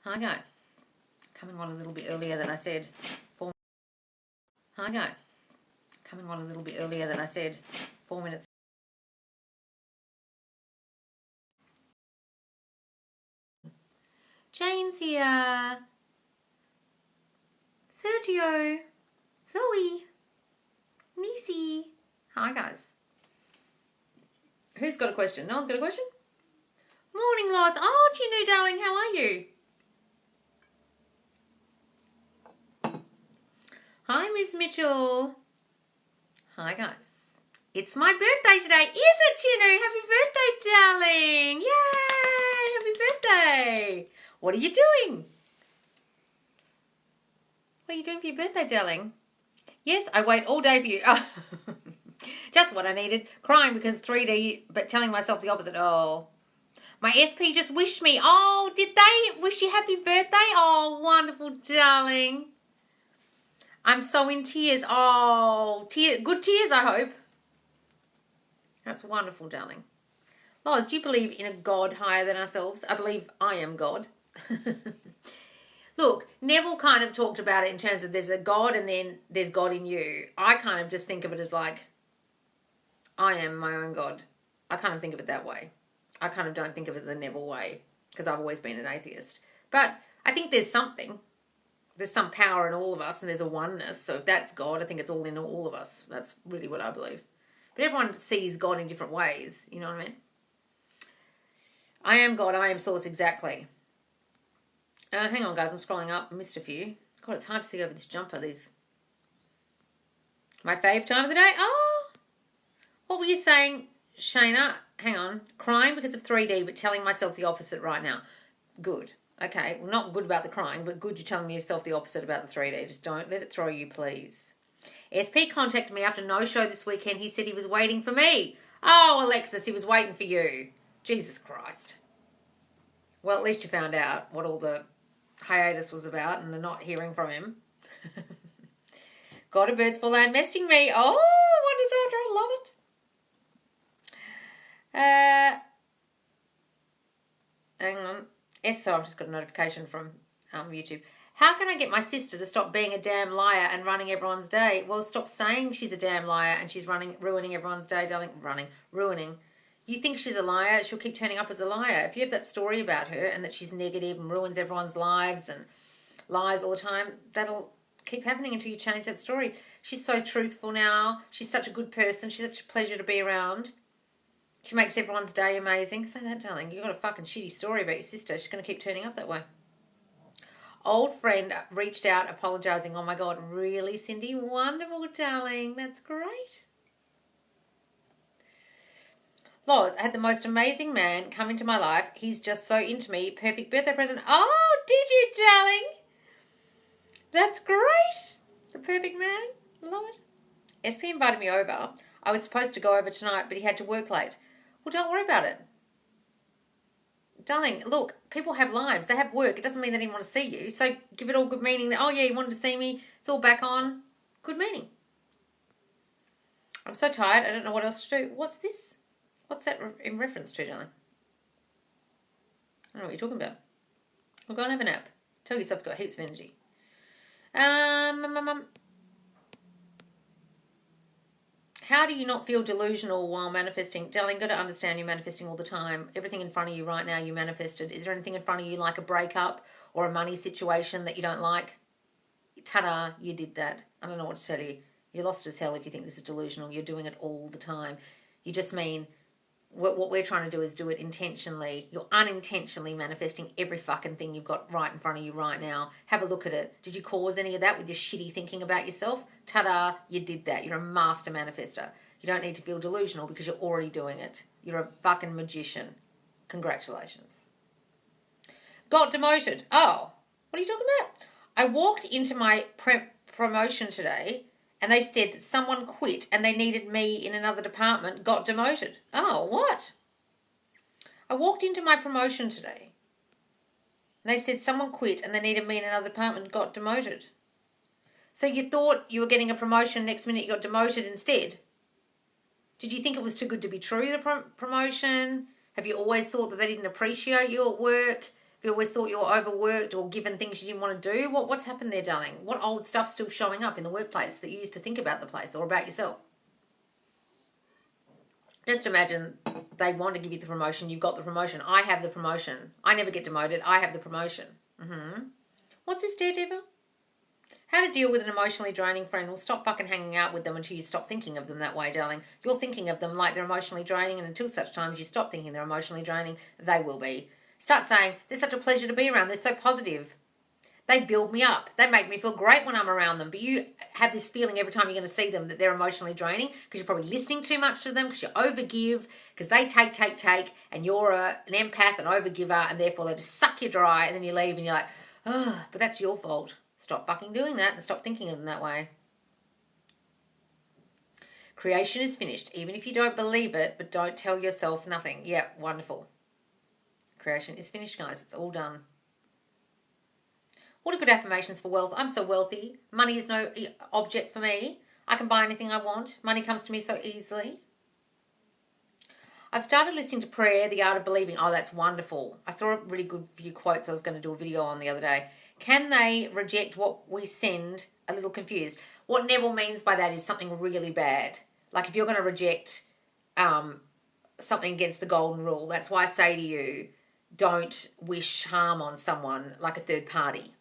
Hi guys, coming on a little bit earlier than I said. Hi guys, coming on a little bit earlier than I said. 4 minutes. Jane's here. Sergio, Zoe, Nisi. Hi guys. Who's got a question? No one's got a question? Morning, Loz. Oh, Chinu, darling, how are you? Hi, Miss Mitchell. Hi, guys. It's my birthday today. Is it, Chinu? Happy birthday, darling. Yay! Happy birthday. What are you doing? What are you doing for your birthday, darling? Yes, I wait all day for you. Oh. Just what I needed. Crying because 3D, but telling myself the opposite. Oh. My SP just wished me. Oh, did they wish you happy birthday? Oh, wonderful, darling. I'm so in tears. Oh, good tears, I hope. That's wonderful, darling. Loz, do you believe in a God higher than ourselves? I believe I am God. Look, Neville kind of talked about it in terms of there's a God and then there's God in you. I kind of just think of it as like, I am my own God. I kind of think of it that way. I kind of don't think of it the Neville way because I've always been an atheist. But I think there's something. There's some power in all of us and there's a oneness. So if that's God, I think it's all in all of us. That's really what I believe. But everyone sees God in different ways. You know what I mean? I am God. I am source. Exactly. Hang on, guys. I'm scrolling up. I missed a few. God, it's hard to see over this jumper. My fave time of the day. Oh, what were you saying, Shayna? Hang on. Crying because of 3D, but telling myself the opposite right now. Good. Okay, well, not good about the crying, but good you're telling yourself the opposite about the 3D. Just don't let it throw you, please. SP contacted me after no show this weekend. He said he was waiting for me. Oh, Alexis, he was waiting for you. Jesus Christ. Well, at least you found out what all the hiatus was about and the not hearing from him. Got a Birds for Land messaging me. Oh, what is I love it. Hang on. Yes, so I've just got a notification from YouTube. How can I get my sister to stop being a damn liar and running everyone's day? Well, stop saying she's a damn liar and she's ruining everyone's day, darling. Ruining. You think she's a liar, she'll keep turning up as a liar. If you have that story about her and that she's negative and ruins everyone's lives and lies all the time, that'll keep happening until you change that story. She's so truthful now. She's such a good person. She's such a pleasure to be around. She makes everyone's day amazing. Say that, darling. You've got a fucking shitty story about your sister. She's going to keep turning up that way. Old friend reached out apologising. Oh, my God. Really, Cindy? Wonderful, darling. That's great. Loz, I had the most amazing man come into my life. He's just so into me. Perfect birthday present. Oh, did you, darling? That's great. The perfect man. Love it. SP invited me over. I was supposed to go over tonight, but he had to work late. Well, don't worry about it. Darling, look, people have lives. They have work. It doesn't mean they didn't want to see you. So give it all good meaning. That, oh, yeah, you wanted to see me. It's all back on. Good meaning. I'm so tired. I don't know what else to do. What's this? What's that in reference to, darling? I don't know what you're talking about. Well, go and have a nap. Tell yourself you've got heaps of energy. How do you not feel delusional while manifesting? Darling, you've got to understand you're manifesting all the time. Everything in front of you right now, you manifested. Is there anything in front of you like a breakup or a money situation that you don't like? Ta-da, you did that. I don't know what to tell you. You're lost as hell if you think this is delusional. You're doing it all the time. You just mean what we're trying to do is do it intentionally. You're unintentionally manifesting every fucking thing you've got right in front of you right now. Have a look at it. Did you cause any of that with your shitty thinking about yourself? Ta-da, you did that. You're a master manifester. You don't need to feel delusional because you're already doing it. You're a fucking magician. Congratulations. Got demoted. Oh, what are you talking about? I walked into my promotion today and they said that someone quit and they needed me in another department, got demoted. Oh, what? I walked into my promotion today and they said someone quit and they needed me in another department, got demoted. So you thought you were getting a promotion, next minute you got demoted instead? Did you think it was too good to be true, the promotion? Have you always thought that they didn't appreciate you at work? Have you always thought you were overworked or given things you didn't want to do? What's happened there, darling? What old stuff's still showing up in the workplace that you used to think about the place or about yourself? Just imagine they want to give you the promotion. You've got the promotion. I have the promotion. I never get demoted. I have the promotion. What's this, Daredevil? How to deal with an emotionally draining friend. Well, stop fucking hanging out with them until you stop thinking of them that way, darling. You're thinking of them like they're emotionally draining, and until such times you stop thinking they're emotionally draining, they will be. Start saying, they're such a pleasure to be around. They're so positive. They build me up. They make me feel great when I'm around them. But you have this feeling every time you're going to see them that they're emotionally draining because you're probably listening too much to them, because you overgive, because they take, and you're an empath and overgiver, and therefore they just suck you dry, and then you leave and you're like, oh, but that's your fault. Stop fucking doing that and stop thinking of them that way. Creation is finished, even if you don't believe it, but don't tell yourself nothing. Yeah, wonderful. Creation is finished, guys. It's all done. What are good affirmations for wealth? I'm so wealthy. Money is no object for me. I can buy anything I want. Money comes to me so easily. I've started listening to prayer, the art of believing. Oh, that's wonderful. I saw a really good few quotes I was going to do a video on the other day. Can they reject what we send? A little confused. What Neville means by that is something really bad. Like if you're going to reject something against the golden rule, that's why I say to you, don't wish harm on someone like a third party.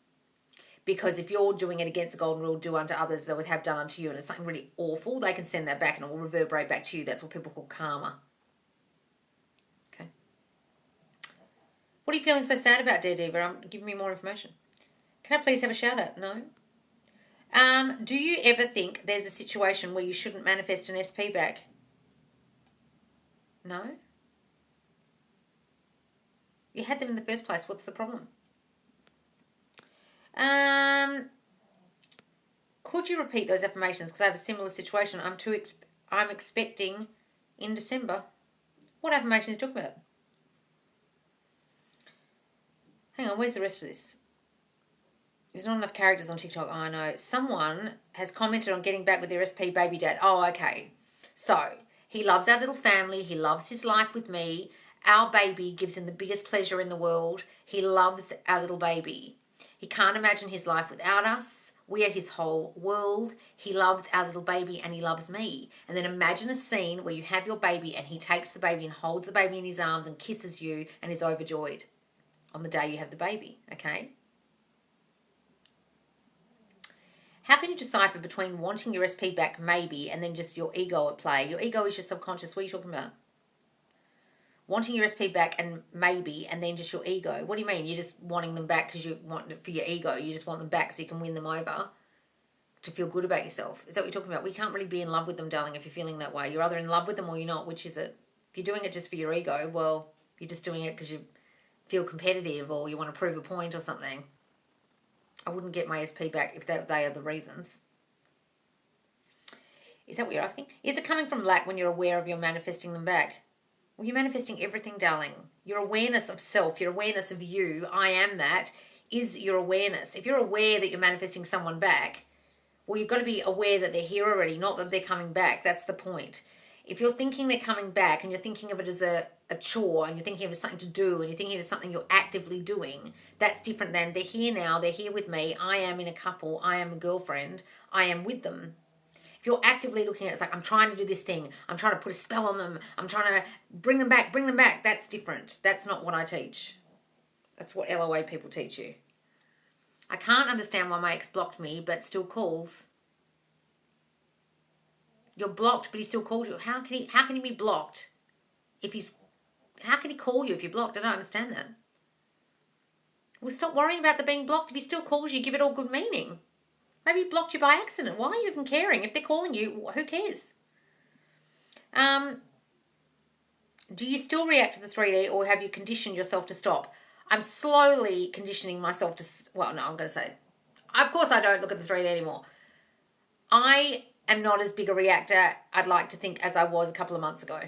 Because if you're doing it against the golden rule, do unto others as they would have done unto you, and it's something really awful, they can send that back and it will reverberate back to you. That's what people call karma. Okay. What are you feeling so sad about, Daredevil? Give me more information. Can I please have a shout out? No. Do you ever think there's a situation where you shouldn't manifest an SP back? No. You had them in the first place. What's the problem? Could you repeat those affirmations? Because I have a similar situation. I'm expecting in December. What affirmations are you talking about? Hang on, where's the rest of this? There's not enough characters on TikTok. Oh, I know. Someone has commented on getting back with their SP baby dad. Oh, okay. So, he loves our little family. He loves his life with me. Our baby gives him the biggest pleasure in the world. He loves our little baby. He can't imagine his life without us. We are his whole world. He loves our little baby and he loves me. And then imagine a scene where you have your baby and he takes the baby and holds the baby in his arms and kisses you and is overjoyed on the day you have the baby, okay? How can you decipher between wanting your SP back, maybe, and then just your ego at play? Your ego is your subconscious. What are you talking about? Wanting your SP back and maybe, and then just your ego. What do you mean? You're just wanting them back because you want it for your ego. You just want them back so you can win them over to feel good about yourself. Is that what you're talking about? We can't really be in love with them, darling, if you're feeling that way. You're either in love with them or you're not. Which is it? If you're doing it just for your ego, well, you're just doing it because you feel competitive or you want to prove a point or something. I wouldn't get my SP back if they are the reasons. Is that what you're asking? Is it coming from lack when you're aware of you're manifesting them back? Well, you're manifesting everything, darling. Your awareness of self, your awareness of you, I am that, is your awareness. If you're aware that you're manifesting someone back, well, you've got to be aware that they're here already, not that they're coming back. That's the point. If you're thinking they're coming back and you're thinking of it as a chore and you're thinking of it as something to do and you're thinking of it as something you're actively doing, that's different than they're here now, they're here with me, I am in a couple, I am a girlfriend, I am with them. If you're actively looking at it, it's like, I'm trying to do this thing, I'm trying to put a spell on them, I'm trying to bring them back, that's different. That's not what I teach. That's what LOA people teach you. I can't understand why my ex blocked me but still calls. You're blocked, but he still calls you. How can he be blocked if he's... How can he call you if you're blocked? I don't understand that. Well, stop worrying about the being blocked. If he still calls you, give it all good meaning. Maybe he blocked you by accident. Why are you even caring? If they're calling you, who cares? Do you still react to the 3D or have you conditioned yourself to stop? I'm slowly conditioning myself to... Well, no, I'm going to say... Of course I don't look at the 3D anymore. I am not as big a reactor, I'd like to think, as I was a couple of months ago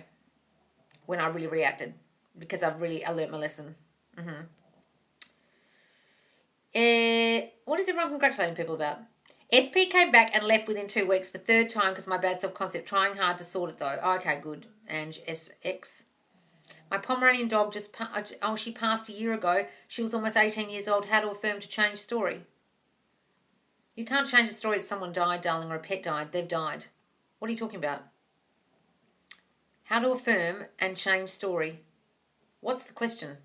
when I really reacted because I learnt my lesson. What is everyone congratulating people about? SP came back and left within 2 weeks for third time because my bad self-concept. Trying hard to sort it though. Oh, okay, good. And SX. My Pomeranian dog she passed a year ago. She was almost 18 years old. How to affirm to change story? You can't change the story that someone died, darling, or a pet died. They've died. What are you talking about? How to affirm and change story. What's the question?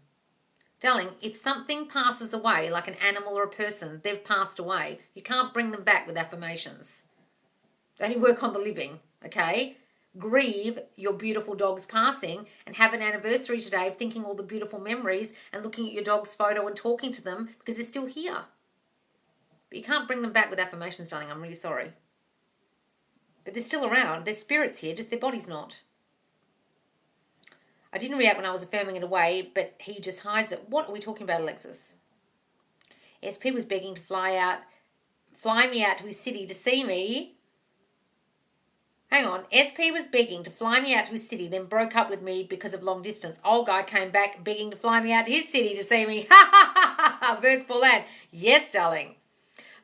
Darling, if something passes away, like an animal or a person, they've passed away. You can't bring them back with affirmations. They only work on the living, okay? Grieve your beautiful dog's passing and have an anniversary today of thinking all the beautiful memories and looking at your dog's photo and talking to them because they're still here. But you can't bring them back with affirmations, darling. I'm really sorry. But they're still around. Their spirit's here, just their body's not. I didn't react when I was affirming it away, but he just hides it. What are we talking about, Alexis? SP was begging to fly me out to his city to see me. Hang on. SP was begging to fly me out to his city, then broke up with me because of long distance. Old guy came back begging to fly me out to his city to see me. Ha ha ha ha! Birds for land. Yes, darling.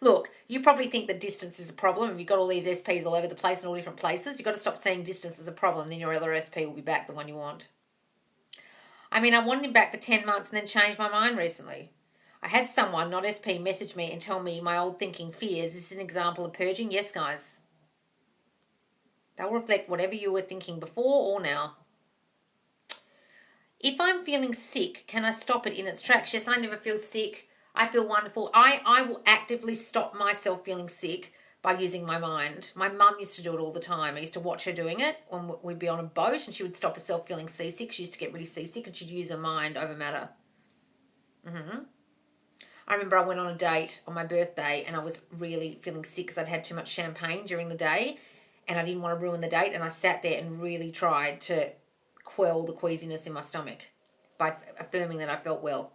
Look, you probably think that distance is a problem and you've got all these SPs all over the place in all different places. You've got to stop seeing distance as a problem, then your other SP will be back, the one you want. I mean, I wanted him back for 10 months and then changed my mind recently. I had someone, not SP, message me and tell me my old thinking fears. This is an example of purging. Yes, guys. They'll reflect whatever you were thinking before or now. If I'm feeling sick, can I stop it in its tracks? Yes, I never feel sick. I feel wonderful. I will actively stop myself feeling sick by using my mind. My mum used to do it all the time. I used to watch her doing it when we'd be on a boat and she would stop herself feeling seasick. She used to get really seasick and she'd use her mind over matter. I remember I went on a date on my birthday and I was really feeling sick because I'd had too much champagne during the day and I didn't want to ruin the date, and I sat there and really tried to quell the queasiness in my stomach by affirming that I felt well.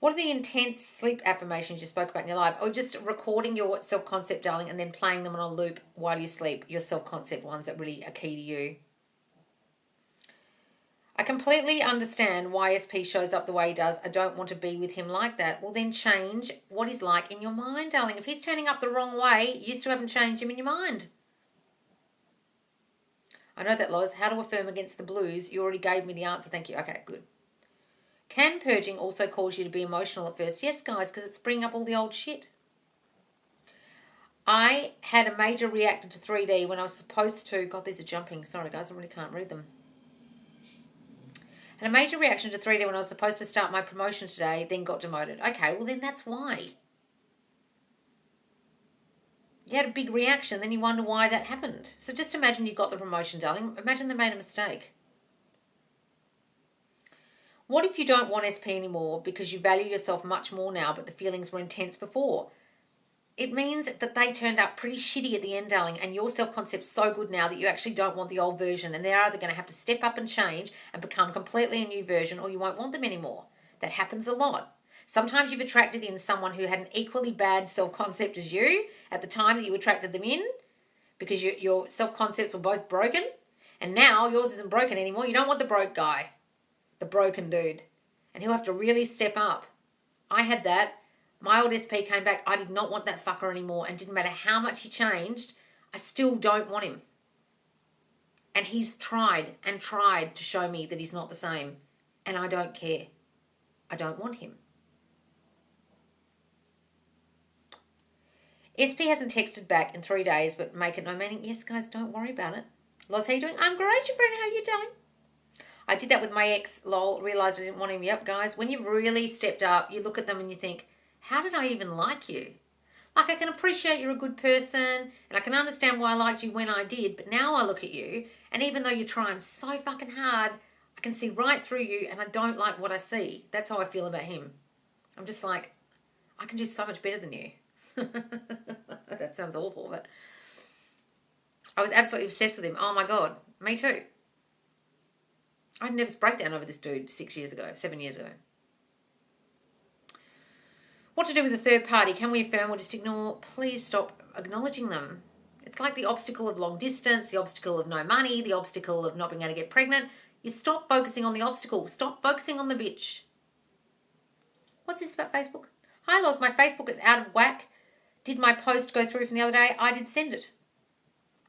What are the intense sleep affirmations you spoke about in your life? Or just recording your self-concept, darling, and then playing them on a loop while you sleep, your self-concept ones that really are key to you. I completely understand why SP shows up the way he does. I don't want to be with him like that. Well, then change what he's like in your mind, darling. If he's turning up the wrong way, you still haven't changed him in your mind. I know that, Loz. How to affirm against the blues. You already gave me the answer. Thank you. Okay, good. Can purging also cause you to be emotional at first? Yes, guys, because it's bringing up all the old shit. I had a major reaction to 3D when I was supposed to... God, these are jumping. Sorry, guys, I really can't read them. Had a major reaction to 3D when I was supposed to start my promotion today, then got demoted. Okay, well then that's why. You had a big reaction, then you wonder why that happened. So just imagine you got the promotion, darling. Imagine they made a mistake. What if you don't want SP anymore because you value yourself much more now, but the feelings were intense before? It means that they turned out pretty shitty at the end, darling, and your self-concept's so good now that you actually don't want the old version, and they're either going to have to step up and change and become completely a new version, or you won't want them anymore. That happens a lot. Sometimes you've attracted in someone who had an equally bad self-concept as you at the time that you attracted them in, because your self-concepts were both broken, and now yours isn't broken anymore. You don't want the broke guy, the broken dude, and he'll have to really step up. I had that. My old SP came back. I did not want that fucker anymore, and didn't matter how much he changed, I still don't want him. And he's tried and tried to show me that he's not the same, and I don't care. I don't want him. SP hasn't texted back in 3 days, but make it no meaning. Yes, guys, don't worry about it. Loz, how you doing? I'm great, your friend. How you doing? I did that with my ex, lol, realised I didn't want him. Yep, guys, when you've really stepped up, you look at them and you think, how did I even like you? Like, I can appreciate you're a good person and I can understand why I liked you when I did, but now I look at you and even though you're trying so fucking hard, I can see right through you and I don't like what I see. That's how I feel about him. I'm just like, I can do so much better than you. That sounds awful, but I was absolutely obsessed with him. Oh my God, me too. I had a nervous breakdown over this dude 7 years ago. What to do with a third party? Can we affirm or just ignore? Please stop acknowledging them. It's like the obstacle of long distance, the obstacle of no money, the obstacle of not being able to get pregnant. You stop focusing on the obstacle. Stop focusing on the bitch. What's this about Facebook? Hi, Loz. My Facebook is out of whack. Did my post go through from the other day? I did send it.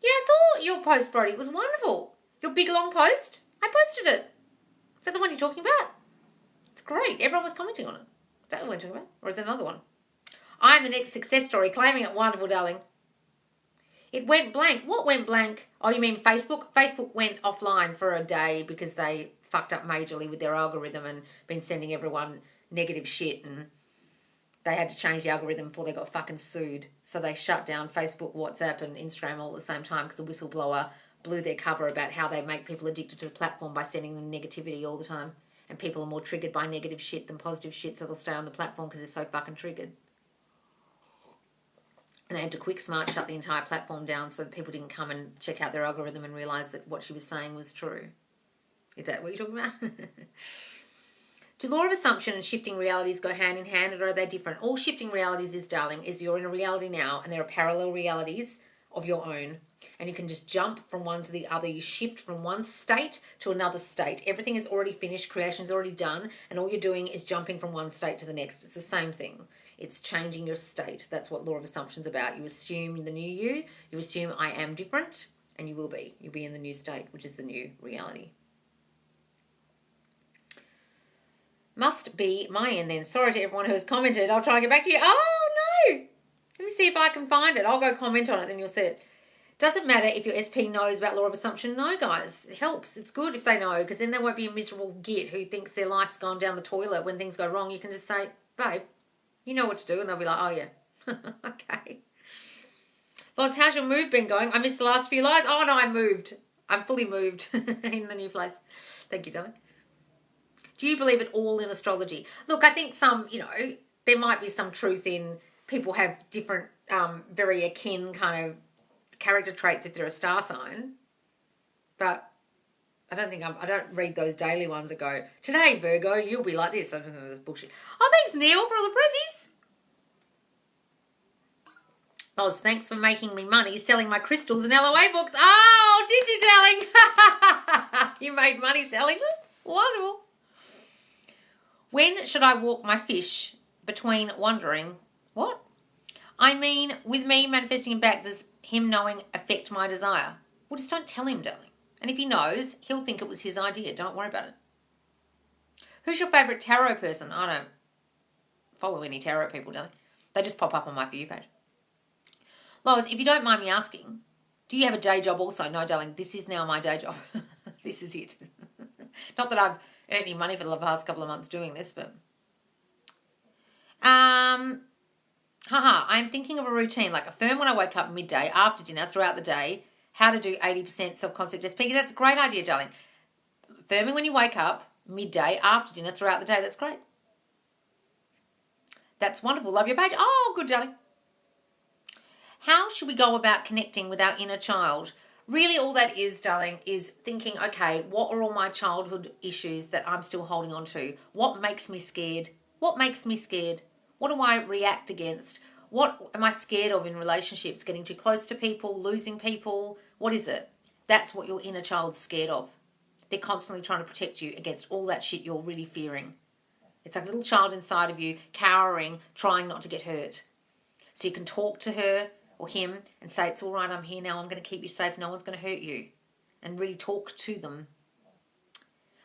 Yeah, I saw your post, Brody. It was wonderful. Your big long post. I posted it. Is that the one you're talking about? It's great. Everyone was commenting on it. Is that the one you're talking about? Or is it another one? I'm the next success story, claiming it wonderful, darling. It went blank. What went blank? Oh, you mean Facebook? Facebook went offline for a day because they fucked up majorly with their algorithm and been sending everyone negative shit, and they had to change the algorithm before they got fucking sued. So they shut down Facebook, WhatsApp and Instagram all at the same time because the whistleblower blew their cover about how they make people addicted to the platform by sending them negativity all the time. And people are more triggered by negative shit than positive shit, so they'll stay on the platform because they're so fucking triggered. And they had to quick smart shut the entire platform down so that people didn't come and check out their algorithm and realise that what she was saying was true. Is that what you're talking about? Do law of assumption and shifting realities go hand in hand, or are they different? All shifting realities is, darling, is you're in a reality now and there are parallel realities of your own. And you can just jump from one to the other. You shift from one state to another state. Everything is already finished. Creation is already done. And all you're doing is jumping from one state to the next. It's the same thing. It's changing your state. That's what law of assumption is about. You assume the new you. You assume I am different. And you will be. You'll be in the new state, which is the new reality. Must be my end then. Sorry to everyone who has commented. I'll try and get back to you. Oh, no. Let me see if I can find it. I'll go comment on it, then you'll see it. Doesn't matter if your SP knows about law of assumption. No, guys. It helps. It's good if they know, because then they won't be a miserable git who thinks their life's gone down the toilet when things go wrong. You can just say, babe, you know what to do. And they'll be like, oh, yeah. Okay. Loz, how's your move been going? I missed the last few lives. Oh, no, I moved. I'm fully moved in the new place. Thank you, darling. Do you believe it all in astrology? Look, I think some, there might be some truth in people have different, very akin kind of character traits if they're a star sign. But I don't read those daily ones that go, today, Virgo, you'll be like this. I don't know, that's bullshit. Oh, thanks, Neil, for all the prezzies. Oz, thanks for making me money selling my crystals and LOA books. Oh, did you, darling? You made money selling them? Wonderful. When should I walk my fish between wondering, what? I mean, with me manifesting him back, does him knowing affect my desire? Well, just don't tell him, darling. And if he knows, he'll think it was his idea. Don't worry about it. Who's your favourite tarot person? I don't follow any tarot people, darling. They just pop up on my For You page. Lois, if you don't mind me asking, do you have a day job also? No, darling, this is now my day job. This is it. Not that I've earned any money for the past couple of months doing this, but... I'm thinking of a routine, like affirm when I wake up midday, after dinner, throughout the day, how to do 80% self-concept SP. That's a great idea, darling. Affirming when you wake up, midday, after dinner, throughout the day. That's great. That's wonderful. Love your page. Oh, good, darling. How should we go about connecting with our inner child? Really all that is, darling, is thinking, okay, what are all my childhood issues that I'm still holding on to? What makes me scared? What makes me scared? What do I react against? What am I scared of in relationships? Getting too close to people, losing people? What is it? That's what your inner child's scared of. They're constantly trying to protect you against all that shit you're really fearing. It's like a little child inside of you, cowering, trying not to get hurt. So you can talk to her or him and say, it's all right, I'm here now, I'm going to keep you safe, no one's going to hurt you. And really talk to them.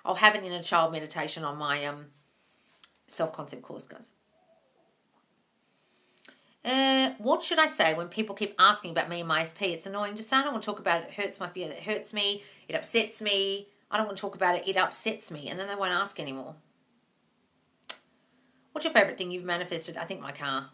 I'll have an inner child meditation on my self-concept course, guys. What should I say when people keep asking about me and my SP? It's annoying to say. I don't want to talk about it. It hurts my fear. It hurts me. It upsets me. I don't want to talk about it. It upsets me. And then they won't ask anymore. What's your favourite thing you've manifested? I think my car.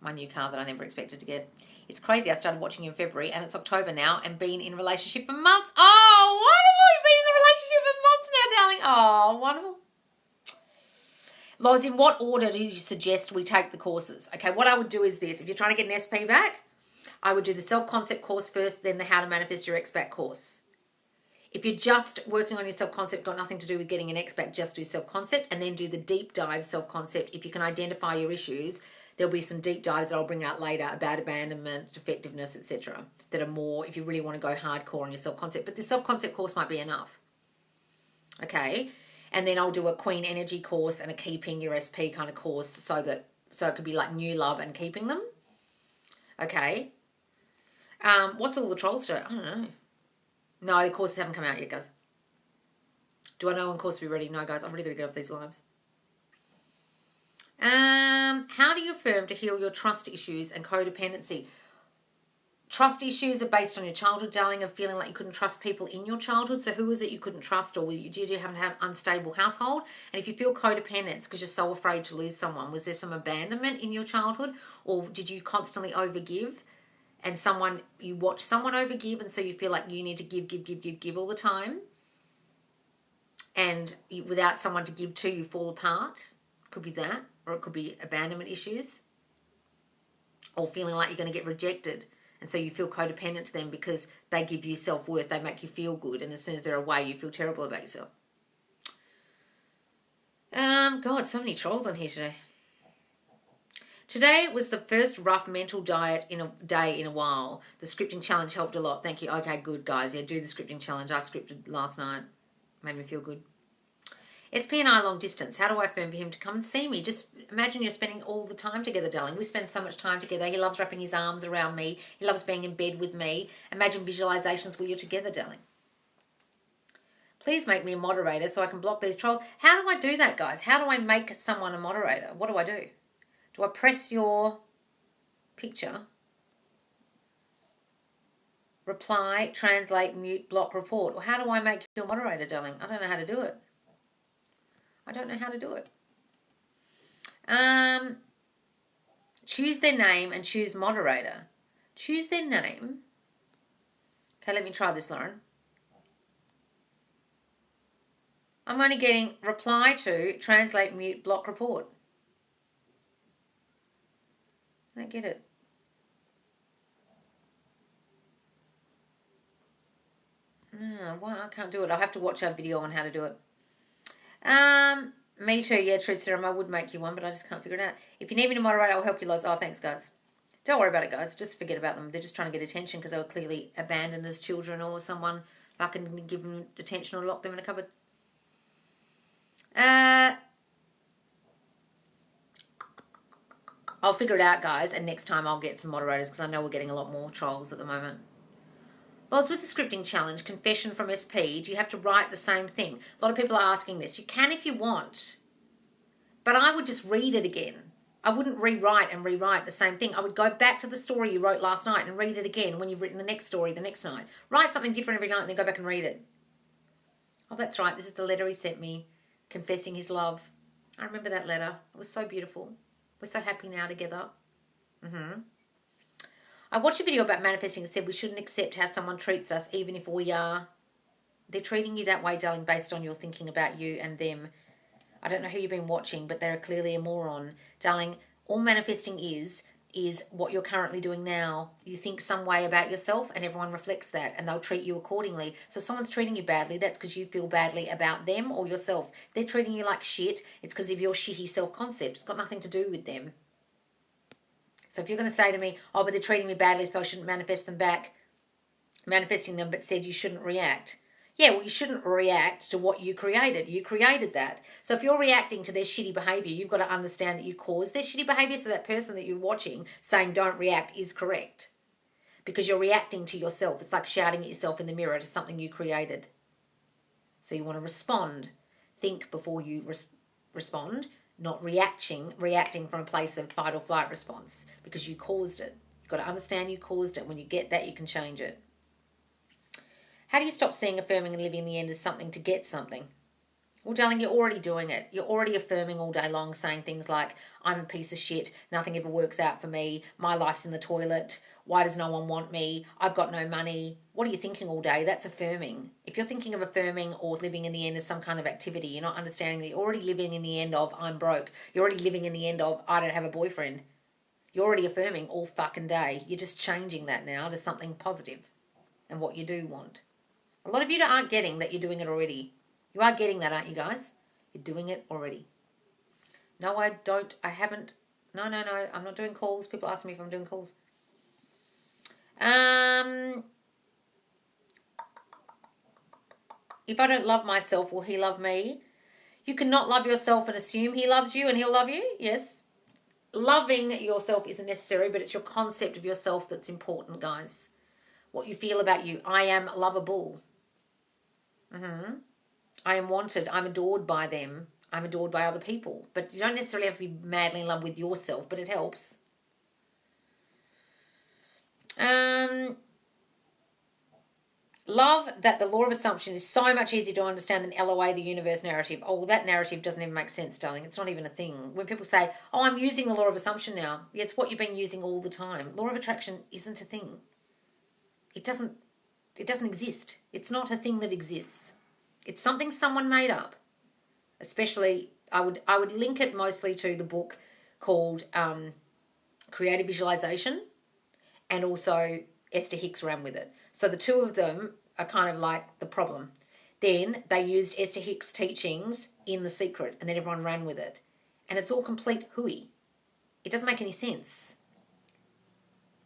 My new car that I never expected to get. It's crazy. I started watching in February and it's October now and been in a relationship for months. Oh, wonderful. You've been in the relationship for months now, darling. Oh, wonderful. Loz, in what order do you suggest we take the courses? Okay, what I would do is this. If you're trying to get an SP back, I would do the self-concept course first, then the How to Manifest Your Ex Back course. If you're just working on your self-concept, got nothing to do with getting an ex back, just do self-concept and then do the deep dive self-concept. If you can identify your issues, there'll be some deep dives that I'll bring out later about abandonment, defectiveness, etc. that are more if you really want to go hardcore on your self-concept. But the self-concept course might be enough. Okay? And then I'll do a Queen Energy course and a Keeping Your SP kind of course so it could be like new love and keeping them. Okay. What's all the trolls today? I don't know. No, the courses haven't come out yet, guys. Do I know when course will be ready? No, guys, I'm really going to get off these lives. How do you affirm to heal your trust issues and codependency? Trust issues are based on your childhood, darling, of feeling like you couldn't trust people in your childhood. So who is it you couldn't trust, or did you have an unstable household? And if you feel codependent because you're so afraid to lose someone, was there some abandonment in your childhood, or did you constantly overgive? And you watch someone overgive, and so you feel like you need to give all the time. And without someone to give to, you fall apart. Could be that, or it could be abandonment issues, or feeling like you're going to get rejected. And so you feel codependent to them because they give you self-worth, they make you feel good, and as soon as they're away, you feel terrible about yourself. God, so many trolls on here today. Today was the first rough mental diet in a day in a while. The scripting challenge helped a lot. Thank you. Okay, good, guys. Yeah, do the scripting challenge. I scripted last night. Made me feel good. SP and I long distance. How do I affirm for him to come and see me? Just imagine you're spending all the time together, darling. We spend so much time together. He loves wrapping his arms around me. He loves being in bed with me. Imagine visualizations where you're together, darling. Please make me a moderator so I can block these trolls. How do I do that, guys? How do I make someone a moderator? What do I do? Do I press your picture? Reply, translate, mute, block, report. Or how do I make you a moderator, darling? I don't know how to do it. Choose their name and choose moderator. Choose their name. Okay, let me try this, Lauren. I'm only getting reply to, translate, mute, block, report. I don't get it. No, well, I can't do it. I'll have to watch a video on how to do it. Me too, yeah, truth serum. I would make you one, but I just can't figure it out. If you need me to moderate, I'll help you lots. Oh, thanks, guys. Don't worry about it, guys. Just forget about them. They're just trying to get attention because they were clearly abandoned as children, or someone fucking give them attention or lock them in a cupboard. I'll figure it out, guys, and next time I'll get some moderators because I know we're getting a lot more trolls at the moment. Loz, with the scripting challenge, confession from SP, do you have to write the same thing? A lot of people are asking this. You can if you want, but I would just read it again. I wouldn't rewrite the same thing. I would go back to the story you wrote last night and read it again when you've written the next story the next night. Write something different every night and then go back and read it. Oh, that's right. This is the letter he sent me, confessing his love. I remember that letter. It was so beautiful. We're so happy now together. I watched a video about manifesting and said we shouldn't accept how someone treats us, even if we are. They're treating you that way, darling, based on your thinking about you and them. I don't know who you've been watching, but they're clearly a moron. Darling, all manifesting is what you're currently doing now. You think some way about yourself and everyone reflects that and they'll treat you accordingly. So if someone's treating you badly, that's because you feel badly about them or yourself. If they're treating you like shit, it's because of your shitty self-concept. It's got nothing to do with them. So if you're going to say to me, oh, but they're treating me badly, so I shouldn't manifest them back, manifesting them, but said you shouldn't react. Yeah, well, you shouldn't react to what you created. You created that. So if you're reacting to their shitty behaviour, you've got to understand that you caused their shitty behaviour, so that person that you're watching saying don't react is correct. Because you're reacting to yourself. It's like shouting at yourself in the mirror to something you created. So you want to respond. Think before you respond. Not reacting from a place of fight or flight response because you caused it. You've got to understand you caused it. When you get that, you can change it. How do you stop seeing affirming and living in the end as something to get something? Well, darling, you're already doing it. You're already affirming all day long, saying things like, I'm a piece of shit, nothing ever works out for me, my life's in the toilet, why does no one want me, I've got no money. What are you thinking all day? That's affirming. If you're thinking of affirming or living in the end as some kind of activity, you're not understanding that you're already living in the end of, I'm broke. You're already living in the end of, I don't have a boyfriend. You're already affirming all fucking day. You're just changing that now to something positive and what you do want. A lot of you aren't getting that you're doing it already. You are getting that, aren't you guys? You're doing it already. No, I don't. I haven't. No. I'm not doing calls. People ask me if I'm doing calls. If I don't love myself, will he love me? You cannot love yourself and assume he loves you and he'll love you. Yes. Loving yourself isn't necessary, but it's your concept of yourself that's important, guys. what you feel about you. I am lovable. I am wanted. I'm adored by them. I'm adored by other people. But you don't necessarily have to be madly in love with yourself, but it helps. Love that the law of assumption is so much easier to understand than LOA, the universe narrative. Oh, well, that narrative doesn't even make sense, darling. It's not even a thing. When people say, oh, I'm using the law of assumption now, yeah, it's what you've been using all the time. Law of attraction isn't a thing. It doesn't exist. It's not a thing that exists. It's something someone made up. Especially, I would link it mostly to the book called Creative Visualization, and also Esther Hicks ran with it. So the two of them are kind of like the problem. Then they used Esther Hicks' teachings in The Secret, and then everyone ran with it. And it's all complete hooey. It doesn't make any sense.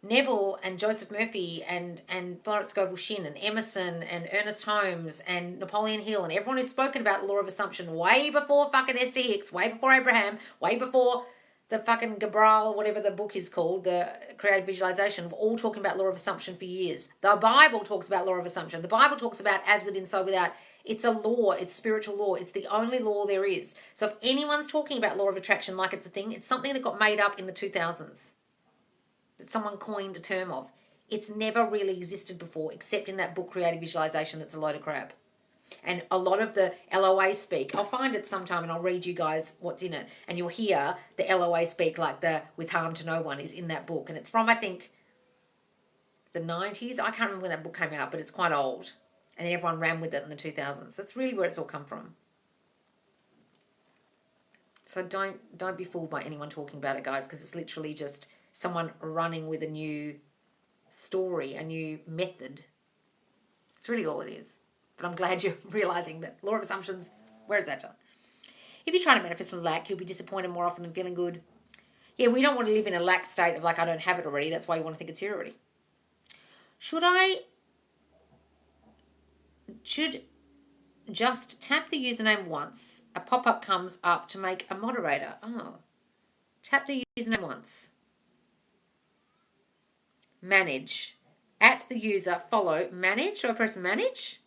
Neville and Joseph Murphy and Florence Scovel Shinn and Emerson and Ernest Holmes and Napoleon Hill and everyone who's spoken about the law of assumption way before fucking Esther Hicks, way before Abraham, way before the fucking Gabriel, whatever the book is called, the Creative Visualization, of all talking about law of assumption for years. The Bible talks about law of assumption. The Bible talks about as within, so without. It's a law. It's spiritual law. It's the only law there is. So if anyone's talking about law of attraction like it's a thing, it's something that got made up in the 2000s. That someone coined a term of. It's never really existed before, except in that book, Creative Visualization, that's a load of crap. And a lot of the LOA speak. I'll find it sometime and I'll read you guys what's in it. And you'll hear the LOA speak, like the with harm to no one is in that book. And it's from, I think, the 90s. I can't remember when that book came out, but it's quite old. And then everyone ran with it in the 2000s. That's really where it's all come from. So don't be fooled by anyone talking about it, guys, because it's literally just someone running with a new story, a new method. It's really all it is. But I'm glad you're realising that law of assumptions, where is that done? If you're trying to manifest from lack, you'll be disappointed more often than feeling good. Yeah, we don't want to live in a lack state of like, I don't have it already. That's why you want to think it's here already. Should just tap the username once. A pop-up comes up to make a moderator. Oh. Tap the username once. Manage. At the user, follow. Manage. Do I press manage?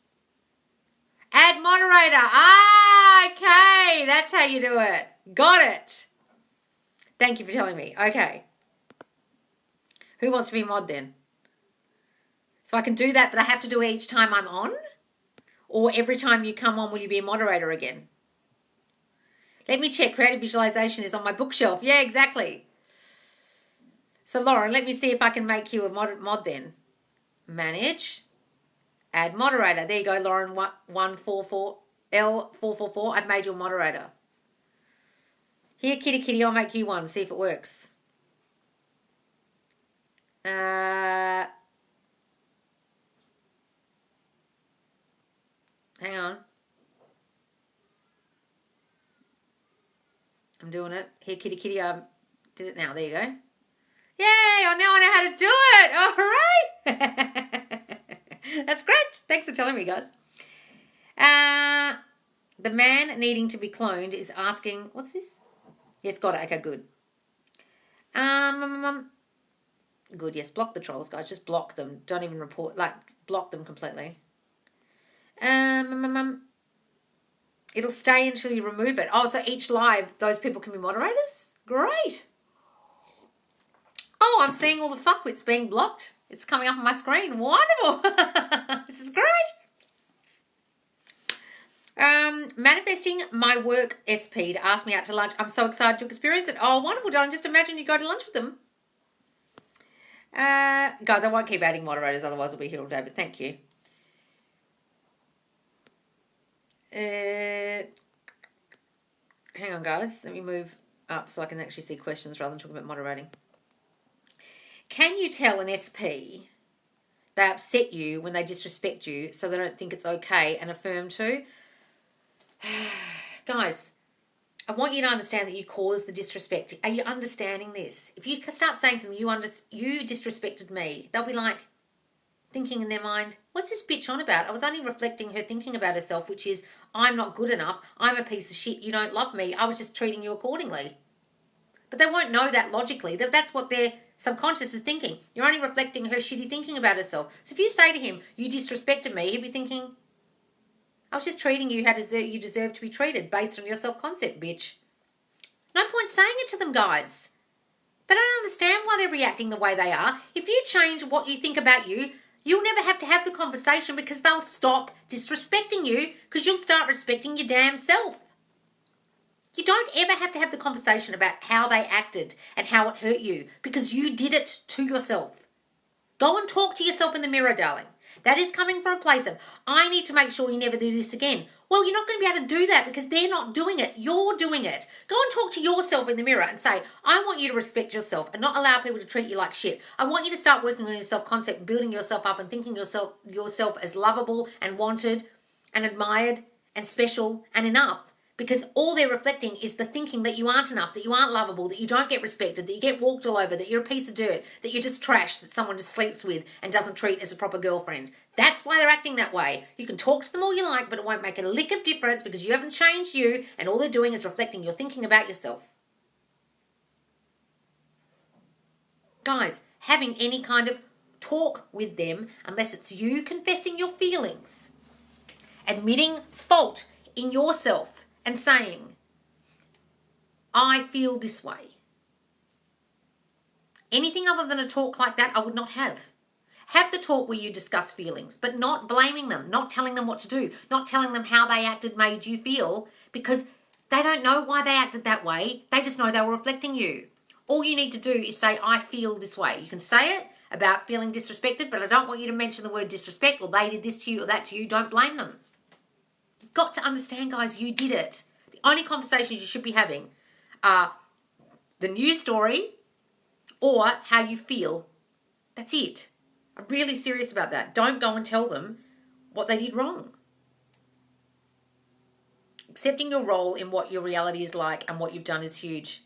Add moderator. Ah, okay. That's how you do it. Got it. Thank you for telling me. Okay. Who wants to be mod then? So I can do that, but I have to do it each time I'm on? Or every time you come on, will you be a moderator again? Let me check. Creative Visualization is on my bookshelf. Yeah, exactly. So Lauren, let me see if I can make you a mod then. Manage. Add moderator. There you go, Lauren 144 L444. I've made you a moderator. Here, kitty, I'll make you one. See if it works. Hang on. I'm doing it. Here, kitty, I did it now. There you go. Yay! Oh, now I know how to do it. All right. That's great. Thanks for telling me, guys. The man needing to be cloned is asking, what's this? Yes, got it. Okay, good. Good, yes. Block the trolls, guys. Just block them. Don't even report. Like, block them completely. It'll stay until you remove it. Oh, so each live, those people can be moderators? Great. Oh, I'm seeing all the fuckwits being blocked. It's coming up on my screen. Wonderful. This is great. Manifesting my work SP to ask me out to lunch. I'm so excited to experience it. Oh, wonderful, darling. Just imagine you go to lunch with them. Guys, I won't keep adding moderators, otherwise I'll be here all day, but thank you. Hang on, guys. Let me move up so I can actually see questions rather than talking about moderating. Can you tell an SP they upset you when they disrespect you so they don't think it's okay and affirm too? Guys, I want you to understand that you caused the disrespect. Are you understanding this? If you start saying to them, you disrespected me, they'll be like thinking in their mind, what's this bitch on about? I was only reflecting her thinking about herself, which is, I'm not good enough. I'm a piece of shit. You don't love me. I was just treating you accordingly. But they won't know that logically. That's what their subconscious is thinking. You're only reflecting her shitty thinking about herself. So if you say to him, you disrespected me, he'd be thinking, I was just treating you how you deserve to be treated based on your self-concept, bitch. No point saying it to them, guys. They don't understand why they're reacting the way they are. If you change what you think about you, you'll never have to have the conversation because they'll stop disrespecting you because you'll start respecting your damn self. You don't ever have to have the conversation about how they acted and how it hurt you because you did it to yourself. Go and talk to yourself in the mirror, darling. That is coming from a place of, I need to make sure you never do this again. Well, you're not going to be able to do that because they're not doing it. You're doing it. Go and talk to yourself in the mirror and say, I want you to respect yourself and not allow people to treat you like shit. I want you to start working on your self-concept and building yourself up and thinking yourself as lovable and wanted and admired and special and enough. Because all they're reflecting is the thinking that you aren't enough, that you aren't lovable, that you don't get respected, that you get walked all over, that you're a piece of dirt, that you're just trash, that someone just sleeps with and doesn't treat as a proper girlfriend. That's why they're acting that way. You can talk to them all you like, but it won't make a lick of difference because you haven't changed you and all they're doing is reflecting your thinking about yourself. Guys, having any kind of talk with them, unless it's you confessing your feelings, admitting fault in yourself, and saying, I feel this way. Anything other than a talk like that, I would not have. Have the talk where you discuss feelings, but not blaming them, not telling them what to do, not telling them how they acted made you feel, because they don't know why they acted that way. They just know they were reflecting you. All you need to do is say, I feel this way. You can say it about feeling disrespected, but I don't want you to mention the word disrespect or they did this to you or that to you. Don't blame them. Got to understand, guys, you did it. The only conversations you should be having are the news story or how you feel. That's it. I'm really serious about that. Don't go and tell them what they did wrong. Accepting your role in what your reality is like and what you've done is huge.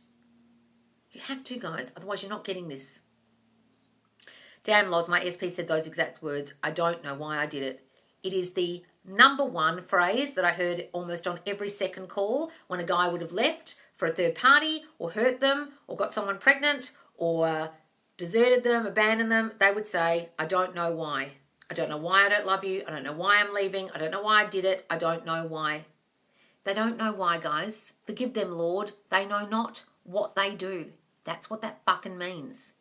You have to, guys, otherwise you're not getting this. Damn, Loz, my SP said those exact words. I don't know why I did it. It is the number one phrase that I heard almost on every second call when a guy would have left for a third party or hurt them or got someone pregnant or deserted them, abandoned them. They would say, I don't know why. I don't know why I don't love you. I don't know why I'm leaving. I don't know why I did it. I don't know why. They don't know why, guys. Forgive them, Lord. They know not what they do. That's what that fucking means.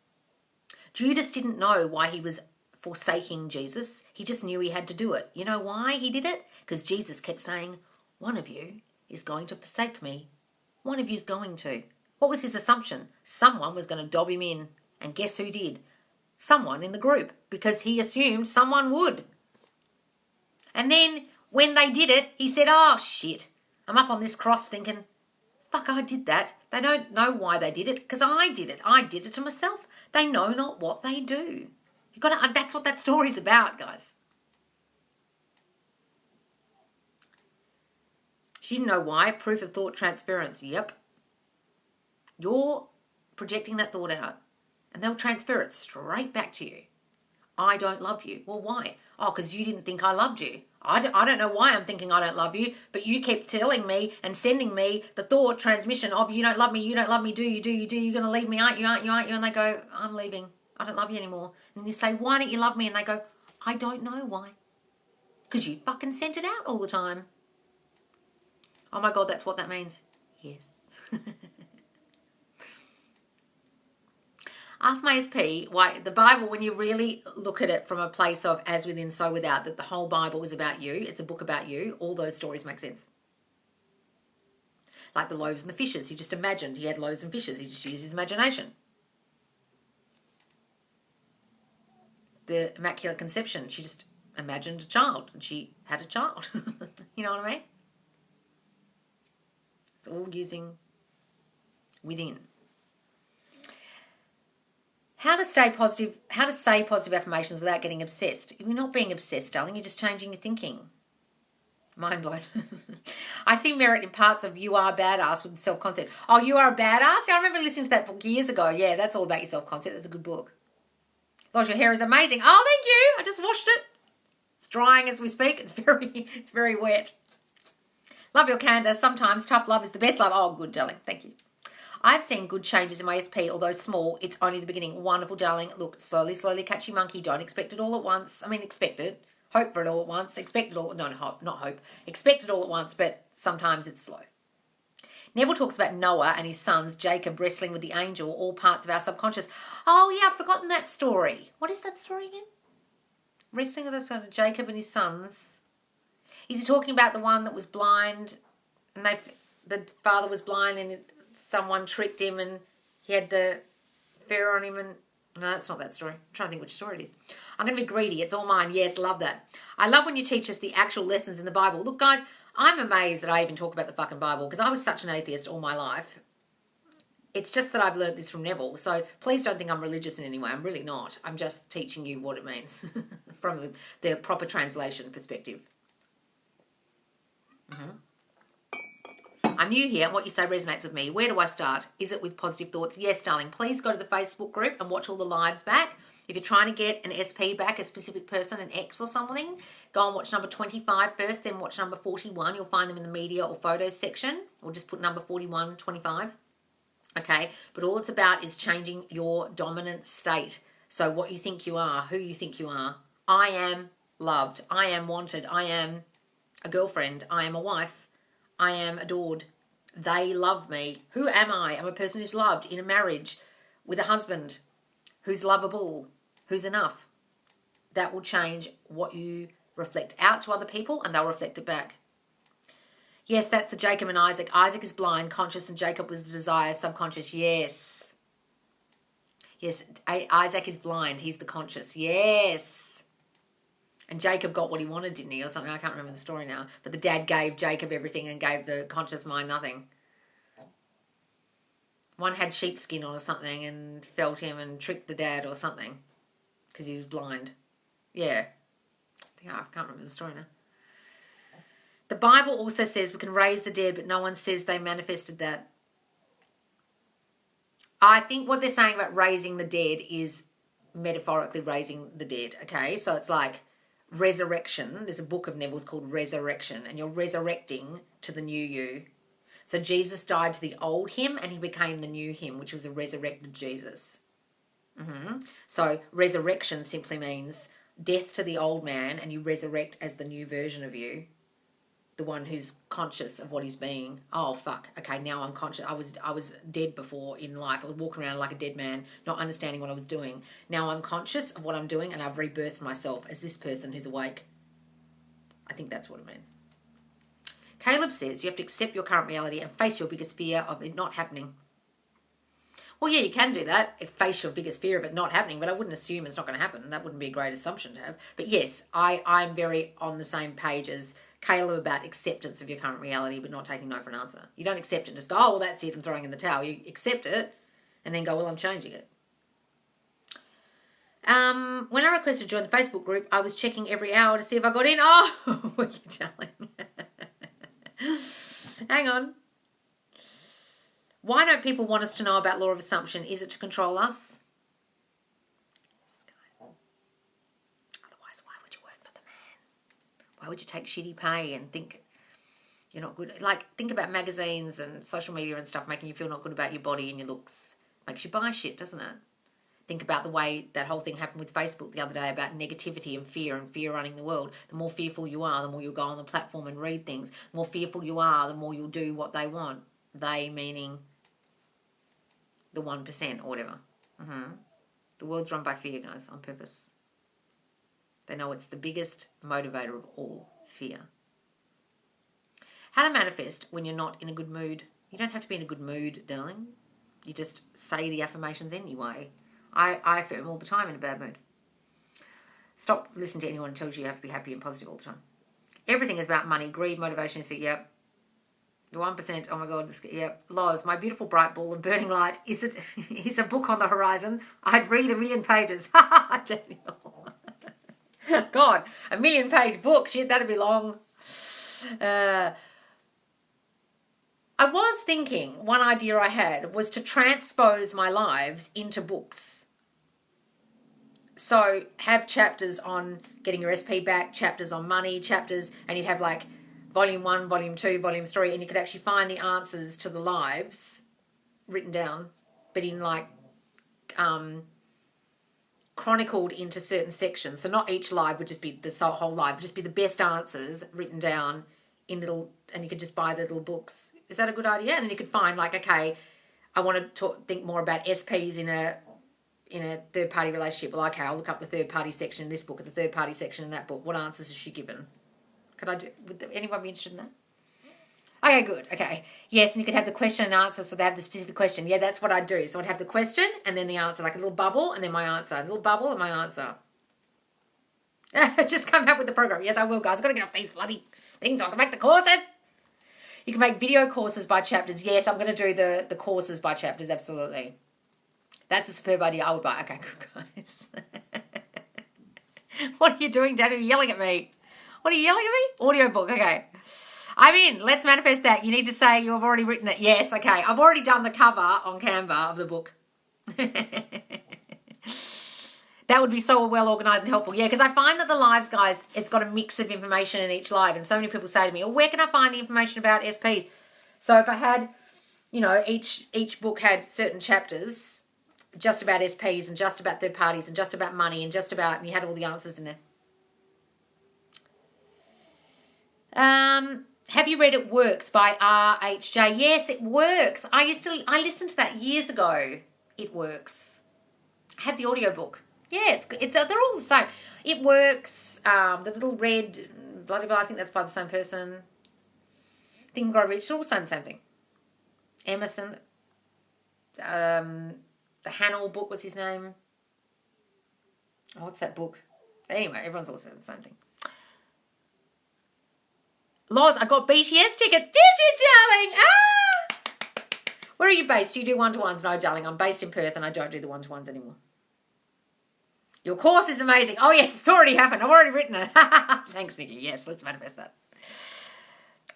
Judas didn't know why he was forsaking Jesus. He just knew he had to do it. You know why he did it? Because Jesus kept saying, one of you is going to forsake me. One of you is going to. What was his assumption? Someone was going to dob him in. And guess who did? Someone in the group, because he assumed someone would. And then when they did it, he said, oh shit, I'm up on this cross thinking, fuck, I did that. They don't know why they did it because I did it. I did it to myself. They know not what they do. You got to. That's what that story's about, guys. She didn't know why. Proof of thought transference. Yep. You're projecting that thought out, and they'll transfer it straight back to you. I don't love you. Well, why? Oh, because you didn't think I loved you. I don't know why I'm thinking I don't love you, but you kept telling me and sending me the thought transmission of you don't love me, you're going to leave me, aren't you? And they go, I'm leaving. I don't love you anymore. And you say, why don't you love me? And they go, I don't know why. Because you fucking sent it out all the time. Oh my God, that's what that means. Yes. Ask my SP why the Bible, when you really look at it from a place of as within, so without, that the whole Bible is about you. It's a book about you. All those stories make sense. Like the loaves and the fishes. He just imagined he had loaves and fishes. He just used his imagination. The Immaculate Conception. She just imagined a child and she had a child. You know what I mean? It's all using within. How to say positive affirmations without getting obsessed. You're not being obsessed, darling. You're just changing your thinking. Mind blown. I see merit in parts of You Are a Badass with self-concept. Oh, You Are a Badass? Yeah, I remember listening to that book years ago. Yeah, that's all about your self-concept. That's a good book. As long as your hair is amazing. Oh, thank you. I just washed it. It's drying as we speak. It's very wet. Love your candor. Sometimes tough love is the best love. Oh, good, darling. Thank you. I've seen good changes in my SP, although small. It's only the beginning. Wonderful, darling. Look, slowly, slowly, catchy monkey. Don't expect it all at once. I mean, expect it. Hope for it all at once. Expect it all. No, hope, not hope. Expect it all at once, but sometimes it's slow. Neville talks about Noah and his sons, Jacob, wrestling with the angel, all parts of our subconscious. Oh, yeah, I've forgotten that story. What is that story again? Wrestling with the son, Jacob and his sons. Is he talking about the one that was blind and the father was blind and someone tricked him and he had the fur on him and... No, that's not that story. I'm trying to think which story it is. I'm going to be greedy. It's all mine. Yes, love that. I love when you teach us the actual lessons in the Bible. Look, guys, I'm amazed that I even talk about the fucking Bible because I was such an atheist all my life. It's just that I've learned this from Neville. So please don't think I'm religious in any way. I'm really not. I'm just teaching you what it means from the proper translation perspective. I'm new here and what you say resonates with me. Where do I start? Is it with positive thoughts? Yes, darling. Please go to the Facebook group and watch all the lives back. If you're trying to get an SP back, a specific person, an ex or something, go and watch number 25 first, then watch number 41. You'll find them in the media or photos section, or just put number 41, 25. Okay, but all it's about is changing your dominant state. So what you think you are, who you think you are. I am loved. I am wanted. I am a girlfriend. I am a wife. I am adored. They love me. Who am I? I'm a person who's loved in a marriage with a husband who's lovable, who's enough. That will change what you reflect out to other people and they'll reflect it back. Yes, that's the Jacob and Isaac. Isaac is blind, conscious, and Jacob was the desire, subconscious. Yes. Yes, Isaac is blind. He's the conscious. Yes. And Jacob got what he wanted, didn't he, or something? I can't remember the story now. But the dad gave Jacob everything and gave the conscious mind nothing. One had sheepskin on or something and felt him and tricked the dad or something because he was blind. Yeah. I can't remember the story now. The Bible also says we can raise the dead, but no one says they manifested that. I think what they're saying about raising the dead is metaphorically raising the dead, okay? So it's like resurrection. There's a book of Neville's called Resurrection, and you're resurrecting to the new you. So Jesus died to the old him and he became the new him, which was a resurrected Jesus. So resurrection simply means death to the old man and you resurrect as the new version of you, the one who's conscious of what he's being. Oh, fuck. Okay, now I'm conscious. I was dead before in life. I was walking around like a dead man, not understanding what I was doing. Now I'm conscious of what I'm doing and I've rebirthed myself as this person who's awake. I think that's what it means. Caleb says you have to accept your current reality and face your biggest fear of it not happening. Well, yeah, you can do that. Face your biggest fear of it not happening, but I wouldn't assume it's not going to happen. That wouldn't be a great assumption to have. But yes, I'm very on the same page as Caleb about acceptance of your current reality, but not taking no for an answer. You don't accept it and just go, oh, well, that's it, I'm throwing in the towel. You accept it and then go, well, I'm changing it. When I requested to join the Facebook group, I was checking every hour to see if I got in. Oh, what are you telling? Hang on. Why don't people want us to know about law of assumption? Is it to control us? Otherwise, why would you work for the man? Why would you take shitty pay and think you're not good? Like, think about magazines and social media and stuff making you feel not good about your body and your looks. Makes you buy shit, doesn't it? Think about the way that whole thing happened with Facebook the other day about negativity and fear running the world. The more fearful you are, the more you'll go on the platform and read things. The more fearful you are, the more you'll do what they want. They meaning the 1% or whatever. The world's run by fear, guys, on purpose. They know it's the biggest motivator of all, fear. How to manifest when you're not in a good mood. You don't have to be in a good mood, darling. You just say the affirmations anyway. I affirm all the time in a bad mood. Stop listening to anyone who tells you have to be happy and positive all the time. Everything is about money, greed, motivation is for, yep. The 1%, oh my God, yep. Loz, my beautiful bright ball of burning light, is a book on the horizon. I'd read 1,000,000 pages. Daniel. God, 1,000,000-page book. Shit, that'd be long. I was thinking, one idea I had was to transpose my lives into books. So have chapters on getting your SP back, chapters on money, chapters, and you'd have like volume 1, volume 2, volume 3, and you could actually find the answers to the lives written down, but in like chronicled into certain sections. So not each live would just be the whole live, would just be the best answers written down in little, and you could just buy the little books. Is that a good idea? And then you could find like, okay, I want to think more about SPs in a third party relationship. Well, okay, I'll look up the third party section in this book or the third party section in that book. What answers has she given? Would anyone be interested in that? Okay, good. Okay. Yes, and you could have the question and answer, so they have the specific question. Yeah, that's what I'd do. So I'd have the question and then the answer, like a little bubble and then my answer. A little bubble and my answer. Just come up with the program. Yes, I will, guys. I've got to get off these bloody things so I can make the courses. You can make video courses by chapters. Yes, I'm going to do the courses by chapters, absolutely. That's a superb idea. I would buy. Okay, good, guys. What are you doing, Dad? Are you yelling at me? What are you yelling at me? Audiobook, okay. I'm in. Let's manifest that. You need to say you've already written it. Yes, okay. I've already done the cover on Canva of the book. That would be so well organised and helpful. Yeah, because I find that the lives, guys, it's got a mix of information in each live. And so many people say to me, oh, where can I find the information about SPs? So if I had, each book had certain chapters just about SPs and just about third parties and just about money and and you had all the answers in there. Have you read It Works by RHJ? Yes, It Works. I listened to that years ago. It Works. I had the audiobook. Yeah, it's they're all the same. It Works, the little red, bloody blah, I think that's by the same person. Think and Grow Rich, they're all saying the same thing. Emerson, the Hannell book, what's his name? Oh, what's that book? Anyway, everyone's all saying the same thing. Loz, I got BTS tickets. Did you, darling? Ah! Where are you based? Do you do one-to-ones? No, darling. I'm based in Perth and I don't do the one-to-ones anymore. Your course is amazing. Oh, yes, it's already happened. I've already written it. Thanks, Nikki. Yes, let's manifest that.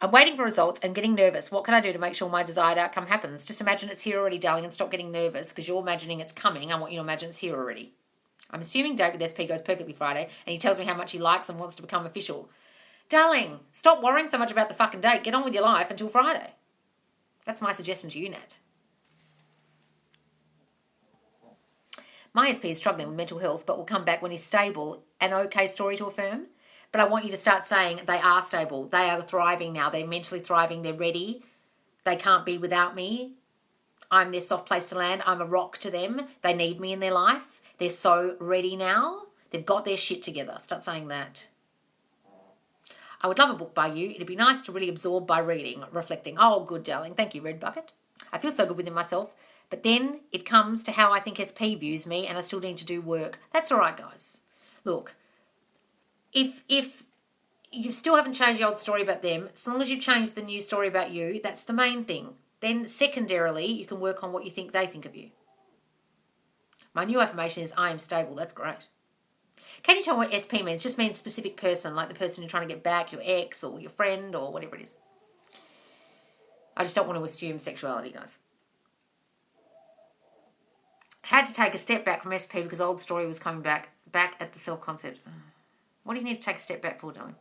I'm waiting for results and getting nervous. What can I do to make sure my desired outcome happens? Just imagine it's here already, darling, and stop getting nervous because you're imagining it's coming. I want you to imagine it's here already. I'm assuming David SP goes perfectly Friday and he tells me how much he likes and wants to become official. Darling, stop worrying so much about the fucking date. Get on with your life until Friday. That's my suggestion to you, Nat. My SP is struggling with mental health, but will come back when he's stable. An okay story to affirm. But I want you to start saying they are stable. They are thriving now. They're mentally thriving. They're ready. They can't be without me. I'm their soft place to land. I'm a rock to them. They need me in their life. They're so ready now. They've got their shit together. Start saying that. I would love a book by you. It'd be nice to really absorb by reading, reflecting. Oh, good, darling. Thank you, Red Bucket. I feel so good within myself. But then it comes to how I think SP views me and I still need to do work. That's all right, guys. Look, if you still haven't changed the old story about them, as long as you've changed the new story about you, that's the main thing. Then secondarily, you can work on what you think they think of you. My new affirmation is I am stable. That's great. Can you tell me what SP means? It just means specific person, like the person you're trying to get back, your ex or your friend or whatever it is. I just don't want to assume sexuality, guys. Had to take a step back from SP because old story was coming back at the self-concept. What do you need to take a step back for, darling?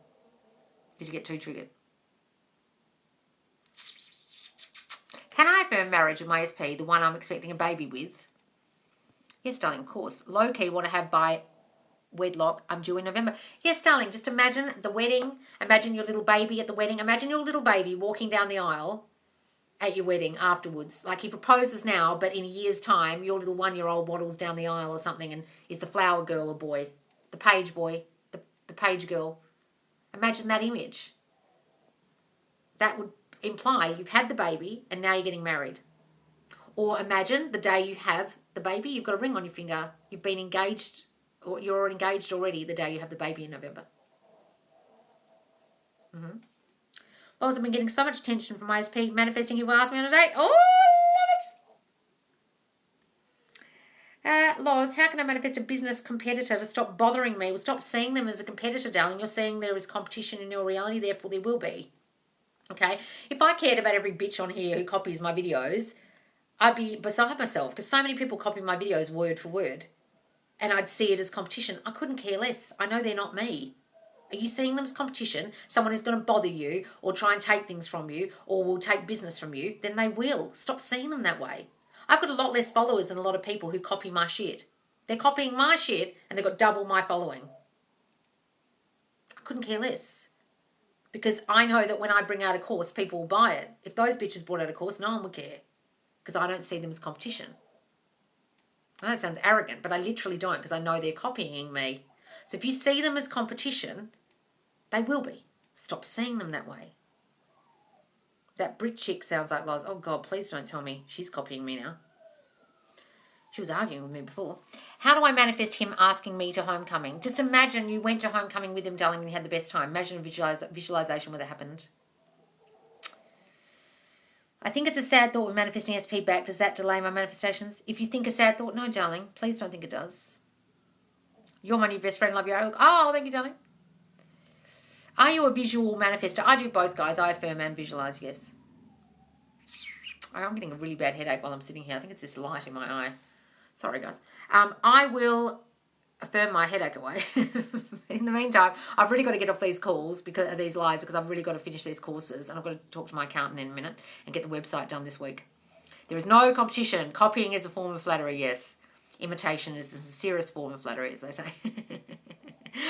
Did you get too triggered? Can I affirm marriage with my SP, the one I'm expecting a baby with? Yes, darling, of course. Low-key want to have by wedlock. I'm due in November. Yes, darling, just imagine the wedding. Imagine your little baby at the wedding. Imagine your little baby walking down the aisle at your wedding afterwards. Like he proposes now, but in a year's time, your little 1-year-old waddles down the aisle or something and is the flower girl or boy, the page boy, the page girl. Imagine that image. That would imply you've had the baby and now you're getting married. Or imagine the day you have the baby, you've got a ring on your finger, you've been engaged, or you're engaged already the day you have the baby in November. Loz, I've been getting so much attention from my SP manifesting he will ask me on a date. Oh, I love it. Loz, how can I manifest a business competitor to stop bothering me? Well, stop seeing them as a competitor, darling. You're saying there is competition in your reality, therefore there will be. Okay? If I cared about every bitch on here who copies my videos, I'd be beside myself because so many people copy my videos word for word. And I'd see it as competition. I couldn't care less. I know they're not me. Are you seeing them as competition? Someone who's going to bother you or try and take things from you or will take business from you, then they will. Stop seeing them that way. I've got a lot less followers than a lot of people who copy my shit. They're copying my shit and they've got double my following. I couldn't care less. Because I know that when I bring out a course, people will buy it. If those bitches brought out a course, no one would care. Because I don't see them as competition. I know it sounds arrogant, but I literally don't, because I know they're copying me. So if you see them as competition, they will be. Stop seeing them that way. That Brit chick sounds like Loz. Oh, God, please don't tell me she's copying me now. She was arguing with me before. How do I manifest him asking me to homecoming? Just imagine you went to homecoming with him, darling, and you had the best time. Imagine a visualization where that happened. I think it's a sad thought when manifesting SP back. Does that delay my manifestations? If you think a sad thought, no, darling. Please don't think it does. You're my new best friend. Love you. Oh, thank you, darling. Are you a visual manifester? I do both, guys. I affirm and visualize, yes. I'm getting a really bad headache while I'm sitting here. I think it's this light in my eye. Sorry, guys. I will affirm my headache away. In the meantime, I've really got to get off these calls, because these lives, because I've really got to finish these courses, and I've got to talk to my accountant in a minute and get the website done this week. There is no competition. Copying is a form of flattery, yes. Imitation is the sincerest form of flattery, as they say.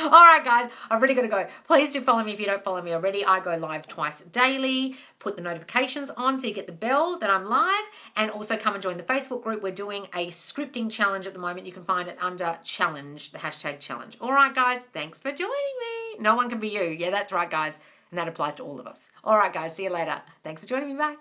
All right, guys, I've really got to go. Please do follow me if you don't follow me already. I go live twice daily. Put the notifications on so you get the bell that I'm live. And also come and join the Facebook group. We're doing a scripting challenge at the moment. You can find it under challenge, the hashtag challenge. All right, guys, thanks for joining me. No one can be you. Yeah, that's right, guys. And that applies to all of us. All right, guys, see you later. Thanks for joining me. Bye.